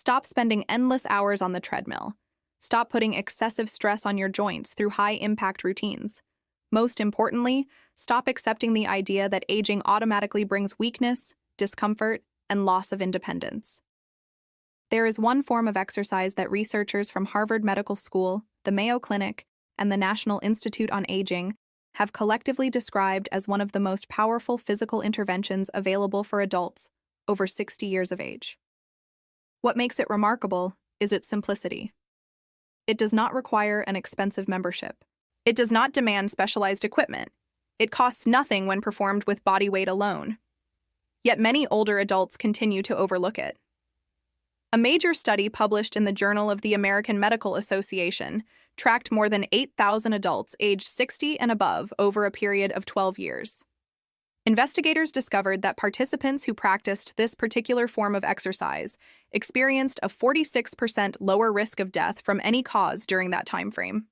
Stop spending endless hours on the treadmill. Stop putting excessive stress on your joints through high-impact routines. Most importantly, stop accepting the idea that aging automatically brings weakness, discomfort, and loss of independence. There is one form of exercise that researchers from Harvard Medical School, the Mayo Clinic, and the National Institute on Aging have collectively described as one of the most powerful physical interventions available for adults over 60 years of age. What makes it remarkable is its simplicity. It does not require an expensive membership. It does not demand specialized equipment. It costs nothing when performed with body weight alone. Yet many older adults continue to overlook it. A major study published in the Journal of the American Medical Association tracked more than 8,000 adults aged 60 and above over a period of 12 years. Investigators discovered that participants who practiced this particular form of exercise experienced a 46% lower risk of death from any cause during that time frame.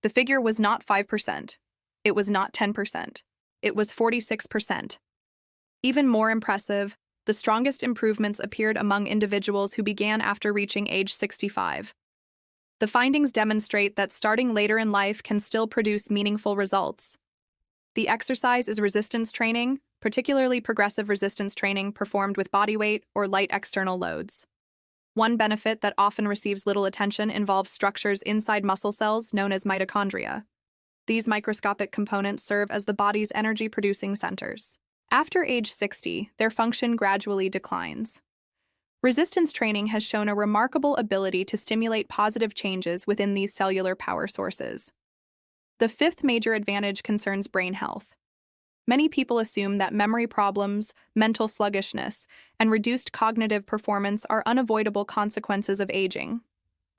The figure was not 5%. It was not 10%. It was 46%. Even more impressive, the strongest improvements appeared among individuals who began after reaching age 65. The findings demonstrate that starting later in life can still produce meaningful results. The exercise is resistance training, particularly progressive resistance training performed with body weight or light external loads. One benefit that often receives little attention involves structures inside muscle cells known as mitochondria. These microscopic components serve as the body's energy-producing centers. After age 60, their function gradually declines. Resistance training has shown a remarkable ability to stimulate positive changes within these cellular power sources. The fifth major advantage concerns brain health. Many people assume that memory problems, mental sluggishness, and reduced cognitive performance are unavoidable consequences of aging.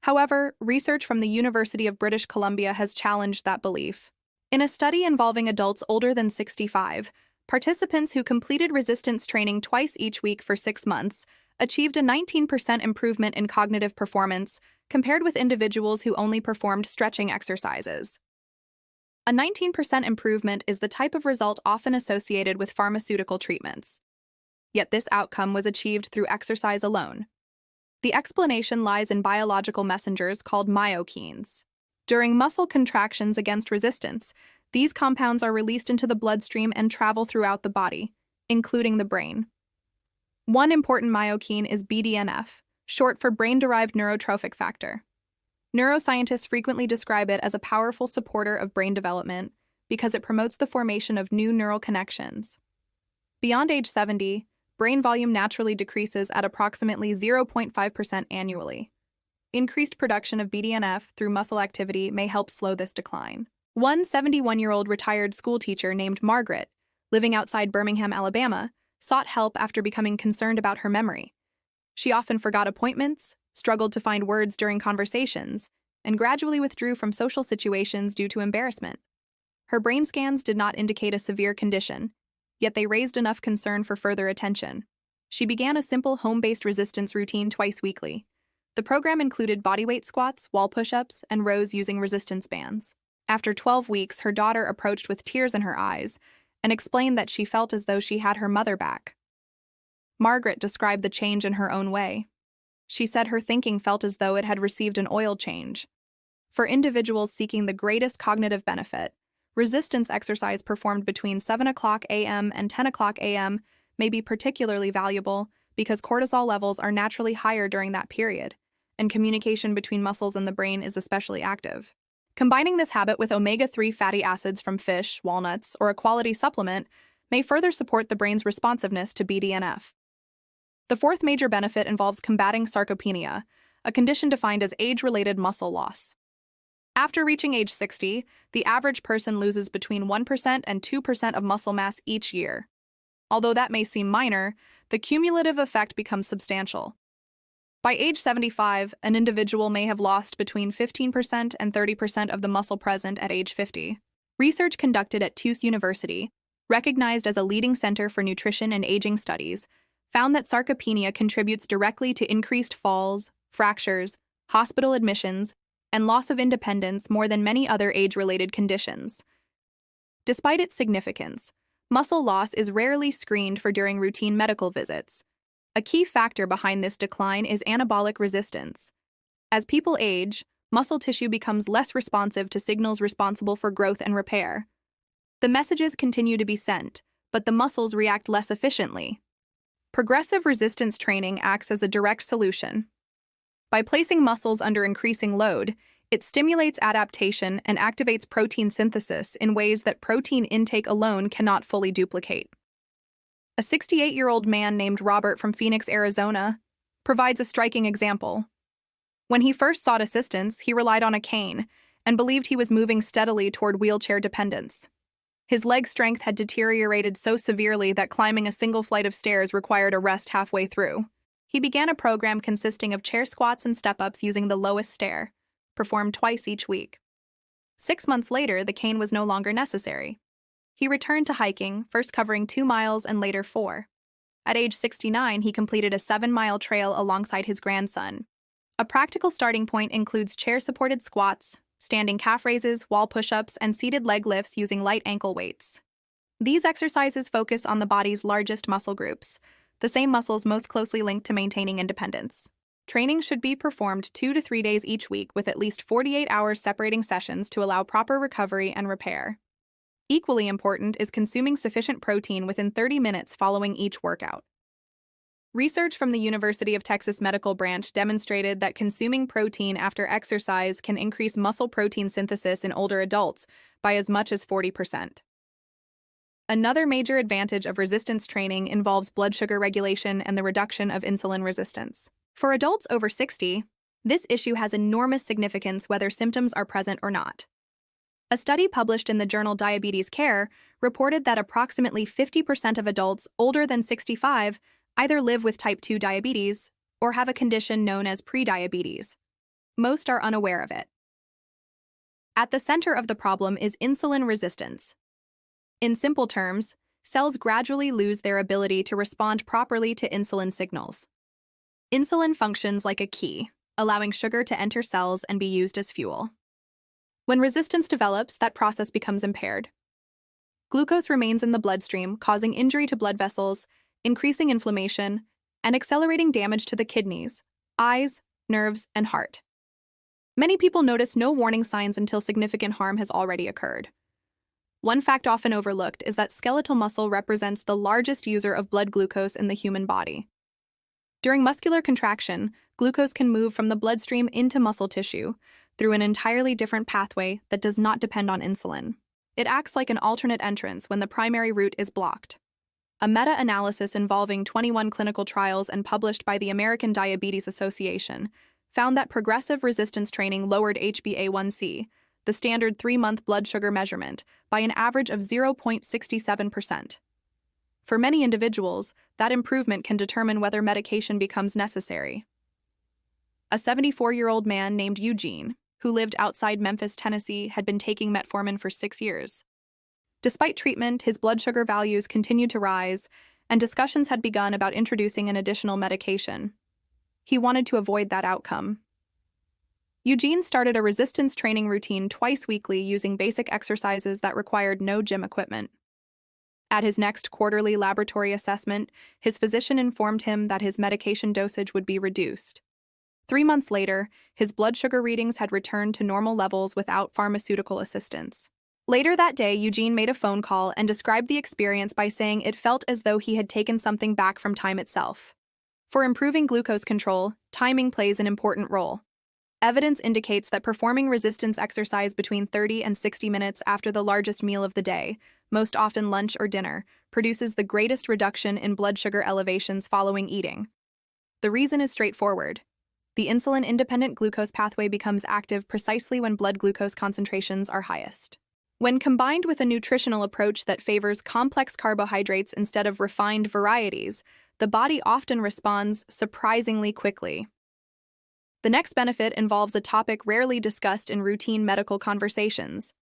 However, research from the University of British Columbia has challenged that belief. In a study involving adults older than 65, participants who completed resistance training twice each week for 6 months achieved a 19% improvement in cognitive performance compared with individuals who only performed stretching exercises. A 19% improvement is the type of result often associated with pharmaceutical treatments. Yet this outcome was achieved through exercise alone. The explanation lies in biological messengers called myokines. During muscle contractions against resistance, these compounds are released into the bloodstream and travel throughout the body, including the brain. One important myokine is BDNF, short for brain-derived neurotrophic factor. Neuroscientists frequently describe it as a powerful supporter of brain development because it promotes the formation of new neural connections. Beyond age 70, brain volume naturally decreases at approximately 0.5% annually. Increased production of BDNF through muscle activity may help slow this decline. One 71-year-old retired schoolteacher named Margaret, living outside Birmingham, Alabama, sought help after becoming concerned about her memory. She often forgot appointments, struggled to find words during conversations, and gradually withdrew from social situations due to embarrassment. Her brain scans did not indicate a severe condition, yet they raised enough concern for further attention. She began a simple home-based resistance routine twice weekly. The program included bodyweight squats, wall push-ups, and rows using resistance bands. After 12 weeks, her daughter approached with tears in her eyes and explained that she felt as though she had her mother back. Margaret described the change in her own way. She said her thinking felt as though it had received an oil change. For individuals seeking the greatest cognitive benefit, resistance exercise performed between 7 o'clock a.m. and 10 o'clock a.m. may be particularly valuable because cortisol levels are naturally higher during that period, and communication between muscles and the brain is especially active. Combining this habit with omega-3 fatty acids from fish, walnuts, or a quality supplement may further support the brain's responsiveness to BDNF. The fourth major benefit involves combating sarcopenia, a condition defined as age-related muscle loss. After reaching age 60, the average person loses between 1% and 2% of muscle mass each year. Although that may seem minor, the cumulative effect becomes substantial. By age 75, an individual may have lost between 15% and 30% of the muscle present at age 50. Research conducted at Tufts University, recognized as a leading center for nutrition and aging studies, found that sarcopenia contributes directly to increased falls, fractures, hospital admissions, and loss of independence more than many other age-related conditions. Despite its significance, muscle loss is rarely screened for during routine medical visits, A key factor behind this decline is anabolic resistance. As people age, muscle tissue becomes less responsive to signals responsible for growth and repair. The messages continue to be sent, but the muscles react less efficiently. Progressive resistance training acts as a direct solution. By placing muscles under increasing load, it stimulates adaptation and activates protein synthesis in ways that protein intake alone cannot fully duplicate. A 68-year-old man named Robert from Phoenix, Arizona, provides a striking example. When he first sought assistance, he relied on a cane and believed he was moving steadily toward wheelchair dependence. His leg strength had deteriorated so severely that climbing a single flight of stairs required a rest halfway through. He began a program consisting of chair squats and step-ups using the lowest stair, performed twice each week. 6 months later, the cane was no longer necessary. He returned to hiking, first covering 2 miles and later 4. At age 69, he completed a 7-mile trail alongside his grandson. A practical starting point includes chair-supported squats, standing calf raises, wall push-ups, and seated leg lifts using light ankle weights. These exercises focus on the body's largest muscle groups, the same muscles most closely linked to maintaining independence. Training should be performed 2 to 3 days each week with at least 48 hours separating sessions to allow proper recovery and repair. Equally important is consuming sufficient protein within 30 minutes following each workout. Research from the University of Texas Medical Branch demonstrated that consuming protein after exercise can increase muscle protein synthesis in older adults by as much as 40%. Another major advantage of resistance training involves blood sugar regulation and the reduction of insulin resistance. For adults over 60, this issue has enormous significance whether symptoms are present or not. A study published in the journal Diabetes Care reported that approximately 50% of adults older than 65 either live with type 2 diabetes or have a condition known as prediabetes. Most are unaware of it. At the center of the problem is insulin resistance. In simple terms, cells gradually lose their ability to respond properly to insulin signals. Insulin functions like a key, allowing sugar to enter cells and be used as fuel. When resistance develops, that process becomes impaired. Glucose remains in the bloodstream, causing injury to blood vessels, increasing inflammation, and accelerating damage to the kidneys, eyes, nerves, and heart. Many people notice no warning signs until significant harm has already occurred. One fact often overlooked is that skeletal muscle represents the largest user of blood glucose in the human body. During muscular contraction, glucose can move from the bloodstream into muscle tissue through an entirely different pathway that does not depend on insulin. It acts like an alternate entrance when the primary route is blocked. A meta-analysis involving 21 clinical trials and published by the American Diabetes Association found that progressive resistance training lowered HbA1c, the standard 3-month blood sugar measurement, by an average of 0.67%. For many individuals, that improvement can determine whether medication becomes necessary. A 74-year-old man named Eugene, who lived outside Memphis, Tennessee, had been taking metformin for 6 years. Despite treatment, his blood sugar values continued to rise, and discussions had begun about introducing an additional medication. He wanted to avoid that outcome. Eugene started a resistance training routine twice weekly using basic exercises that required no gym equipment. At his next quarterly laboratory assessment, his physician informed him that his medication dosage would be reduced. 3 months later, his blood sugar readings had returned to normal levels without pharmaceutical assistance. Later that day, Eugene made a phone call and described the experience by saying it felt as though he had taken something back from time itself. For improving glucose control, timing plays an important role. Evidence indicates that performing resistance exercise between 30 and 60 minutes after the largest meal of the day, most often lunch or dinner, produces the greatest reduction in blood sugar elevations following eating. The reason is straightforward. The insulin-independent glucose pathway becomes active precisely when blood glucose concentrations are highest. When combined with a nutritional approach that favors complex carbohydrates instead of refined varieties, the body often responds surprisingly quickly. The next benefit involves a topic rarely discussed in routine medical conversations.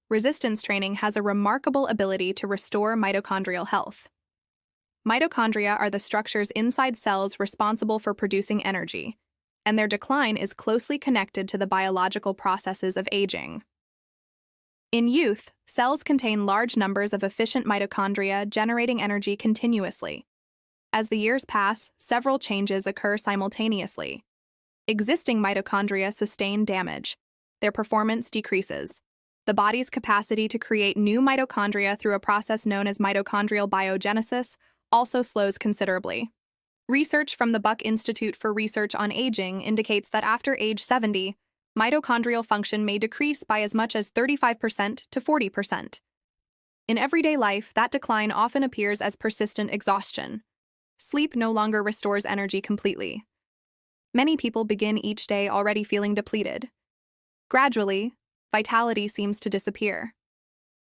Resistance training has a remarkable ability to restore mitochondrial health. Mitochondria are the structures inside cells responsible for producing energy, and their decline is closely connected to the biological processes of aging. In youth, cells contain large numbers of efficient mitochondria generating energy continuously. As the years pass, several changes occur simultaneously. Existing mitochondria sustain damage. Their performance decreases. The body's capacity to create new mitochondria through a process known as mitochondrial biogenesis also slows considerably. Research from the Buck Institute for Research on Aging indicates that after age 70, mitochondrial function may decrease by as much as 35% to 40%. In everyday life, that decline often appears as persistent exhaustion. Sleep no longer restores energy completely. Many people begin each day already feeling depleted. Gradually, vitality seems to disappear.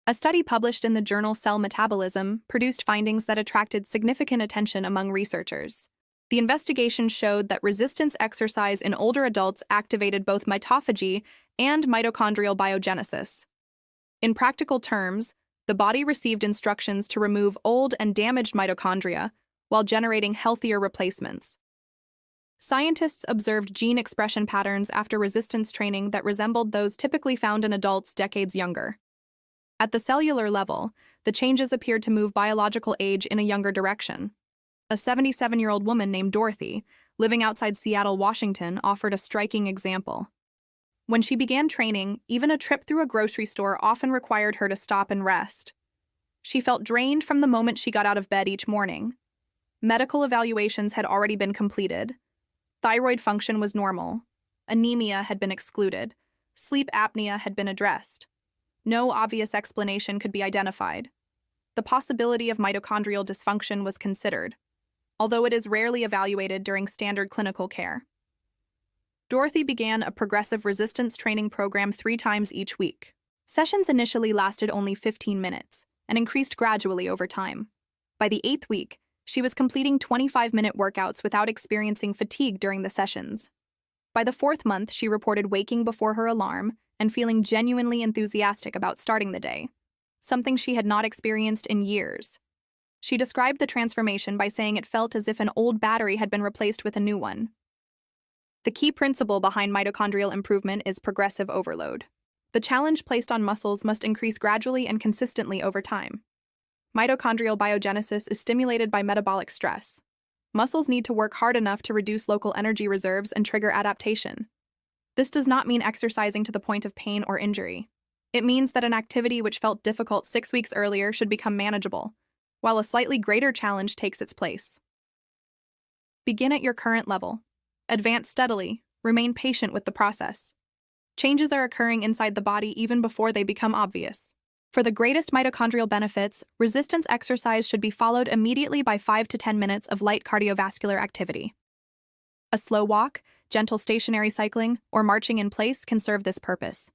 A study published in the journal Cell Metabolism produced findings that attracted significant attention among researchers. The investigation showed that resistance exercise in older adults activated both mitophagy and mitochondrial biogenesis. In practical terms, the body received instructions to remove old and damaged mitochondria while generating healthier replacements. Scientists observed gene expression patterns after resistance training that resembled those typically found in adults decades younger. At the cellular level, the changes appeared to move biological age in a younger direction. A 77-year-old woman named Dorothy, living outside Seattle, Washington, offered a striking example. When she began training, even a trip through a grocery store often required her to stop and rest. She felt drained from the moment she got out of bed each morning. Medical evaluations had already been completed. Thyroid function was normal. Anemia had been excluded. Sleep apnea had been addressed. No obvious explanation could be identified. The possibility of mitochondrial dysfunction was considered, although it is rarely evaluated during standard clinical care. Dorothy began a progressive resistance training program 3 times each week. Sessions initially lasted only 15 minutes and increased gradually over time. By the 8th week, she was completing 25-minute workouts without experiencing fatigue during the sessions. By the 4th month, she reported waking before her alarm and feeling genuinely enthusiastic about starting the day, something she had not experienced in years. She described the transformation by saying it felt as if an old battery had been replaced with a new one. The key principle behind mitochondrial improvement is progressive overload. The challenge placed on muscles must increase gradually and consistently over time. Mitochondrial biogenesis is stimulated by metabolic stress. Muscles need to work hard enough to reduce local energy reserves and trigger adaptation. This does not mean exercising to the point of pain or injury. It means that an activity which felt difficult 6 weeks earlier should become manageable, while a slightly greater challenge takes its place. Begin at your current level. Advance steadily. Remain patient with the process. Changes are occurring inside the body even before they become obvious. For the greatest mitochondrial benefits, resistance exercise should be followed immediately by 5 to 10 minutes of light cardiovascular activity. A slow walk, gentle stationary cycling, or marching in place can serve this purpose.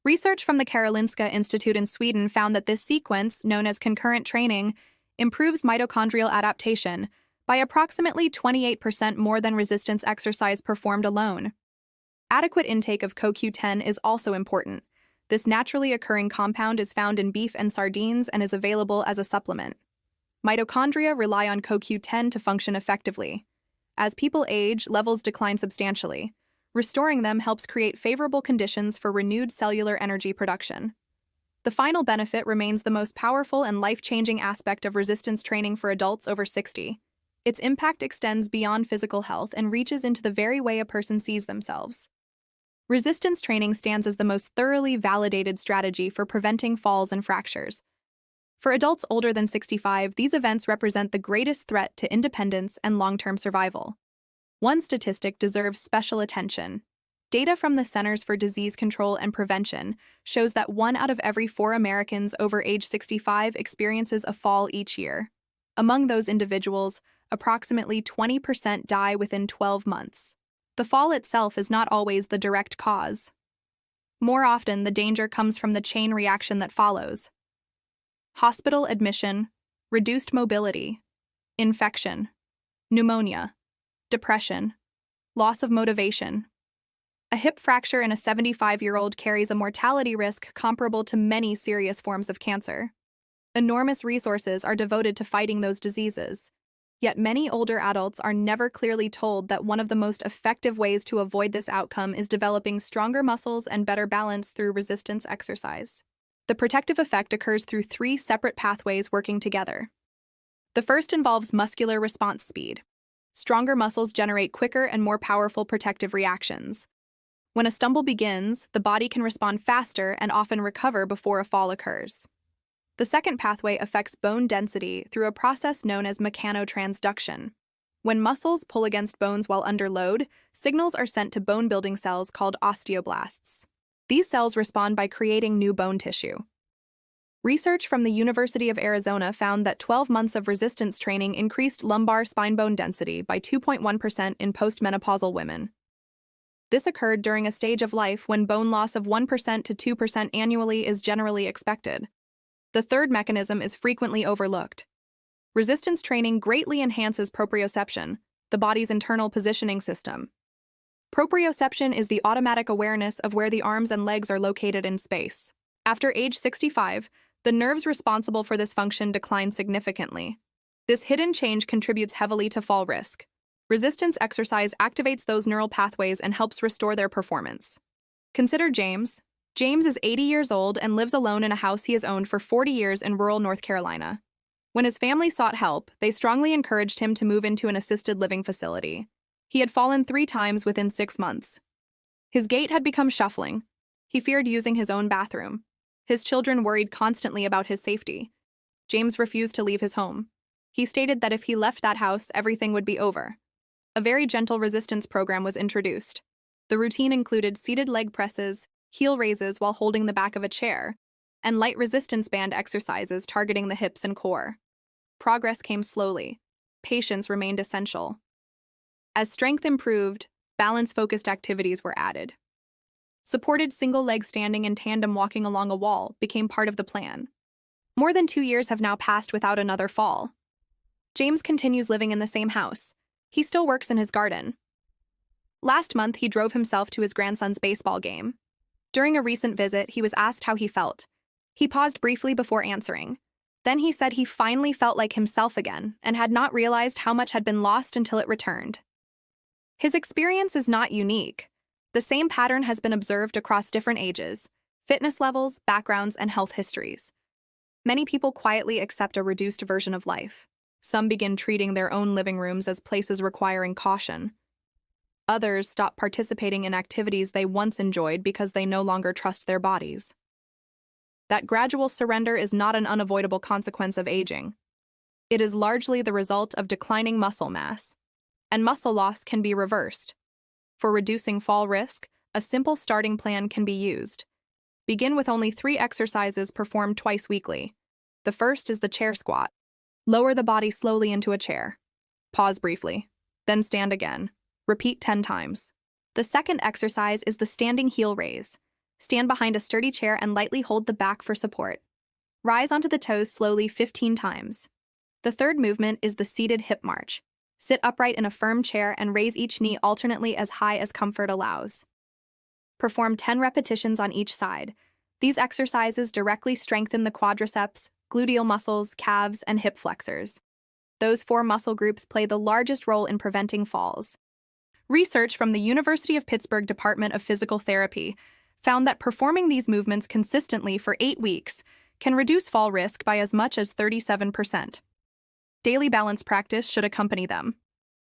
Research from the Karolinska Institute in Sweden found that this sequence, known as concurrent training, improves mitochondrial adaptation by approximately 28% more than resistance exercise performed alone. Adequate intake of CoQ10 is also important. This naturally occurring compound is found in beef and sardines and is available as a supplement. Mitochondria rely on CoQ10 to function effectively. As people age, levels decline substantially. Restoring them helps create favorable conditions for renewed cellular energy production. The final benefit remains the most powerful and life-changing aspect of resistance training for adults over 60. Its impact extends beyond physical health and reaches into the very way a person sees themselves. Resistance training stands as the most thoroughly validated strategy for preventing falls and fractures. For adults older than 65, these events represent the greatest threat to independence and long-term survival. One statistic deserves special attention. Data from the Centers for Disease Control and Prevention shows that 1 out of every 4 Americans over age 65 experiences a fall each year. Among those individuals, approximately 20% die within 12 months. The fall itself is not always the direct cause. More often, the danger comes from the chain reaction that follows. Hospital admission, reduced mobility, infection, pneumonia, depression, loss of motivation. A hip fracture in a 75-year-old carries a mortality risk comparable to many serious forms of cancer. Enormous resources are devoted to fighting those diseases. Yet many older adults are never clearly told that one of the most effective ways to avoid this outcome is developing stronger muscles and better balance through resistance exercise. The protective effect occurs through 3 separate pathways working together. The first involves muscular response speed. Stronger muscles generate quicker and more powerful protective reactions. When a stumble begins, the body can respond faster and often recover before a fall occurs. The second pathway affects bone density through a process known as mechanotransduction. When muscles pull against bones while under load, signals are sent to bone-building cells called osteoblasts. These cells respond by creating new bone tissue. Research from the University of Arizona found that 12 months of resistance training increased lumbar spine bone density by 2.1% in postmenopausal women. This occurred during a stage of life when bone loss of 1% to 2% annually is generally expected. The third mechanism is frequently overlooked. Resistance training greatly enhances proprioception, the body's internal positioning system. Proprioception is the automatic awareness of where the arms and legs are located in space. After age 65, the nerves responsible for this function decline significantly. This hidden change contributes heavily to fall risk. Resistance exercise activates those neural pathways and helps restore their performance. Consider James. James is 80 years old and lives alone in a house he has owned for 40 years in rural North Carolina. When his family sought help, they strongly encouraged him to move into an assisted living facility. He had fallen 3 times within 6 months. His gait had become shuffling. He feared using his own bathroom. His children worried constantly about his safety. James refused to leave his home. He stated that if he left that house, everything would be over. A very gentle resistance program was introduced. The routine included seated leg presses, heel raises while holding the back of a chair, and light resistance band exercises targeting the hips and core. Progress came slowly. Patience remained essential. As strength improved, balance-focused activities were added. Supported single-leg standing and tandem walking along a wall became part of the plan. More than 2 years have now passed without another fall. James continues living in the same house. He still works in his garden. Last month, he drove himself to his grandson's baseball game. During a recent visit, he was asked how he felt. He paused briefly before answering. Then he said he finally felt like himself again and had not realized how much had been lost until it returned. His experience is not unique. The same pattern has been observed across different ages, fitness levels, backgrounds, and health histories. Many people quietly accept a reduced version of life. Some begin treating their own living rooms as places requiring caution. Others stop participating in activities they once enjoyed because they no longer trust their bodies. That gradual surrender is not an unavoidable consequence of aging. It is largely the result of declining muscle mass, and muscle loss can be reversed. For reducing fall risk, a simple starting plan can be used. Begin with only 3 exercises performed twice weekly. The first is the chair squat. Lower the body slowly into a chair. Pause briefly, then stand again. Repeat 10 times. The second exercise is the standing heel raise. Stand behind a sturdy chair and lightly hold the back for support. Rise onto the toes slowly 15 times. The third movement is the seated hip march. Sit upright in a firm chair and raise each knee alternately as high as comfort allows. Perform 10 repetitions on each side. These exercises directly strengthen the quadriceps, gluteal muscles, calves, and hip flexors. Those 4 muscle groups play the largest role in preventing falls. Research from the University of Pittsburgh Department of Physical Therapy found that performing these movements consistently for 8 weeks can reduce fall risk by as much as 37%. Daily balance practice should accompany them.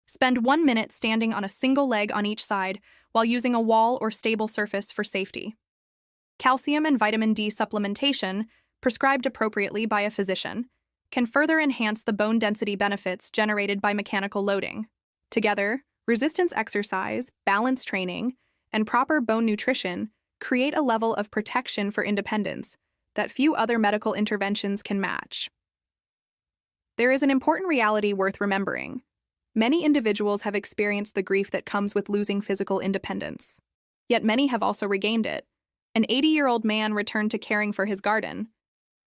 Spend 1 minute standing on a single leg on each side while using a wall or stable surface for safety. Calcium and vitamin D supplementation, prescribed appropriately by a physician, can further enhance the bone density benefits generated by mechanical loading. Together, resistance exercise, balance training, and proper bone nutrition create a level of protection for independence that few other medical interventions can match. There is an important reality worth remembering. Many individuals have experienced the grief that comes with losing physical independence. Yet many have also regained it. An 80-year-old man returned to caring for his garden.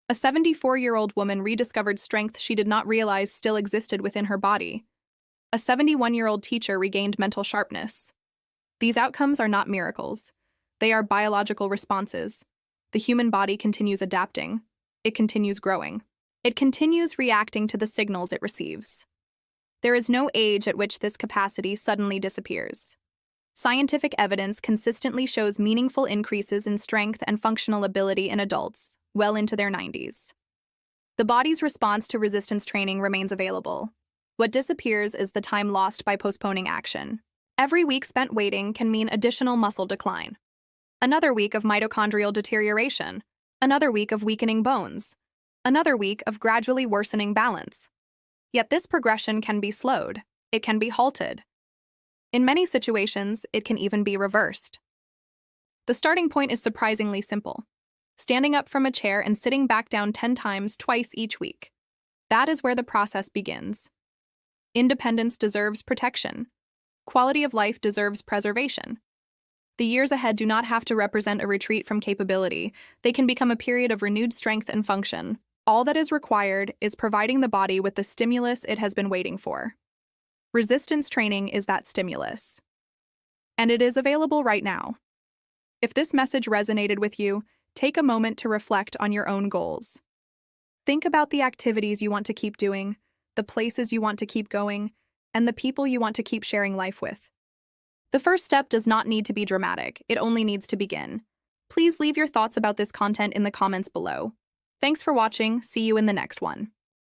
A 74-year-old woman rediscovered strength she did not realize still existed within her body. A 71-year-old teacher regained mental sharpness. These outcomes are not miracles. They are biological responses. The human body continues adapting. It continues growing. It continues reacting to the signals it receives. There is no age at which this capacity suddenly disappears. Scientific evidence consistently shows meaningful increases in strength and functional ability in adults, well into their 90s. The body's response to resistance training remains available. What disappears is the time lost by postponing action. Every week spent waiting can mean additional muscle decline. Another week of mitochondrial deterioration. Another week of weakening bones. Another week of gradually worsening balance. Yet this progression can be slowed. It can be halted. In many situations, it can even be reversed. The starting point is surprisingly simple. Standing up from a chair and sitting back down 10 times twice each week. That is where the process begins. Independence deserves protection. Quality of life deserves preservation. The years ahead do not have to represent a retreat from capability. They can become a period of renewed strength and function. All that is required is providing the body with the stimulus it has been waiting for. Resistance training is that stimulus. And it is available right now. If this message resonated with you, take a moment to reflect on your own goals. Think about the activities you want to keep doing, the places you want to keep going, and the people you want to keep sharing life with. The first step does not need to be dramatic, it only needs to begin. Please leave your thoughts about this content in the comments below. Thanks for watching, see you in the next one.